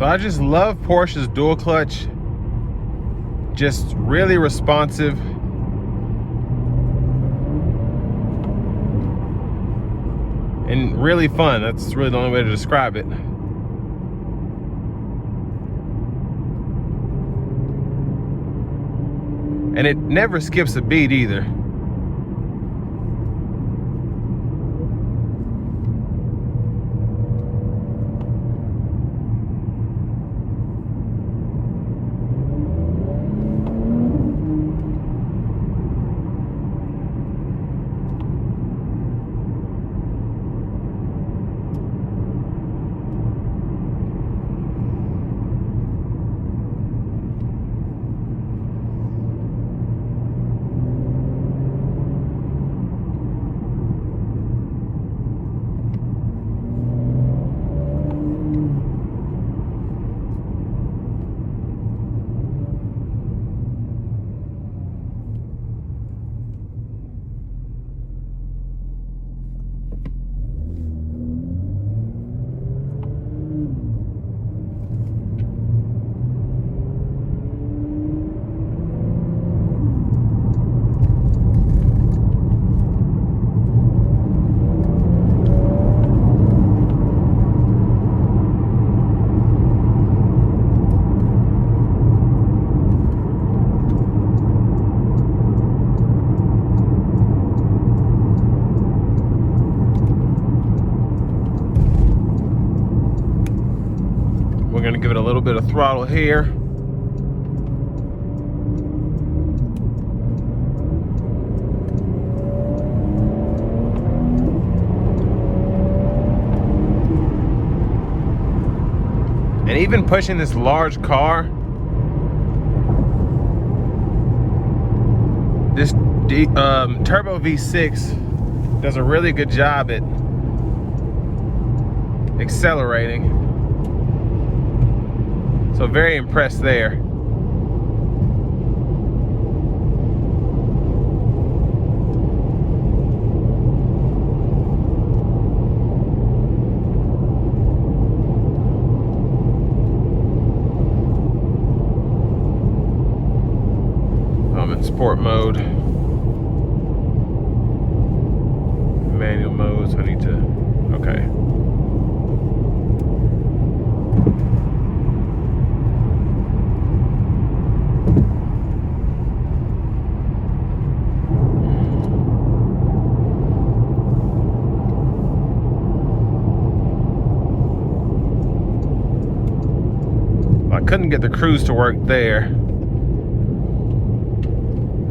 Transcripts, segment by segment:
So I just love Porsche's dual clutch. Just really responsive. And really fun. That's really the only way to describe it. And it never skips a beat either. We're gonna give it a little bit of throttle here. And even pushing this large car, this Turbo V6 does a really good job at accelerating. So very impressed there. I'm in sport mode. Manual mode, so I need to, okay. I couldn't get the cruise to work there.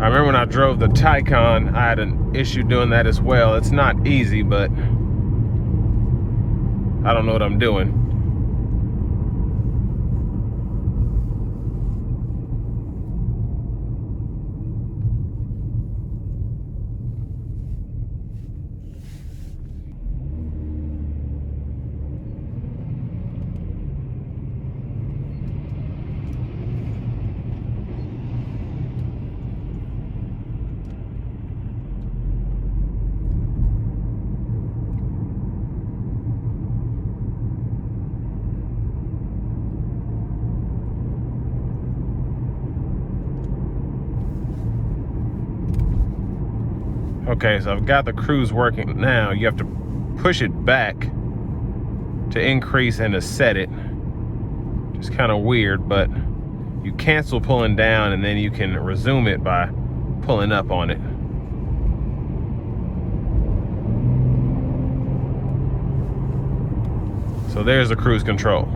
I remember when I drove the Taycan, I had an issue doing that as well. It's not easy, but I don't know what I'm doing. Okay, so I've got the cruise working now. You have to push it back to increase and to set it. Just kind of weird, but you cancel pulling down and then you can resume it by pulling up on it. So there's the cruise control.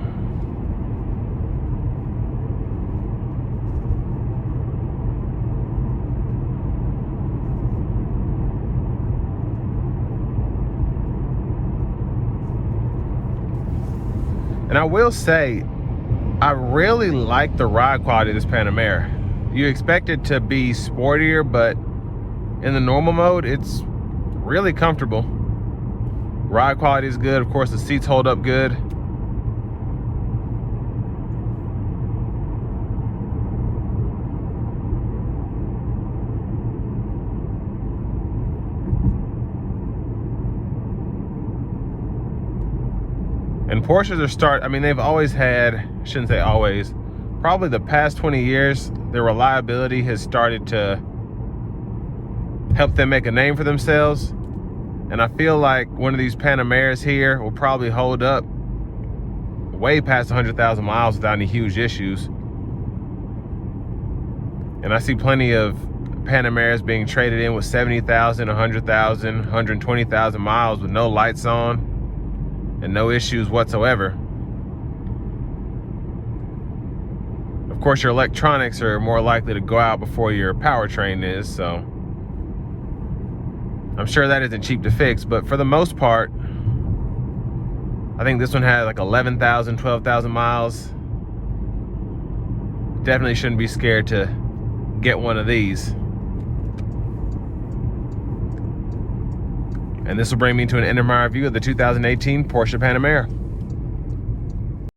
And I will say, I really like the ride quality of this Panamera. You expect it to be sportier, but in the normal mode, it's really comfortable. Ride quality is good. Of course, the seats hold up good. And Porsches are they've always had, shouldn't say always, probably the past 20 years, their reliability has started to help them make a name for themselves. And I feel like one of these Panameras here will probably hold up way past 100,000 miles without any huge issues. And I see plenty of Panameras being traded in with 70,000, 100,000, 120,000 miles with no lights on and no issues whatsoever. Of course, your electronics are more likely to go out before your powertrain is, so I'm sure that isn't cheap to fix, but for the most part, I think this one had like 11,000, 12,000 miles. Definitely shouldn't be scared to get one of these. And this will bring me to an end of my review of the 2018 Porsche Panamera.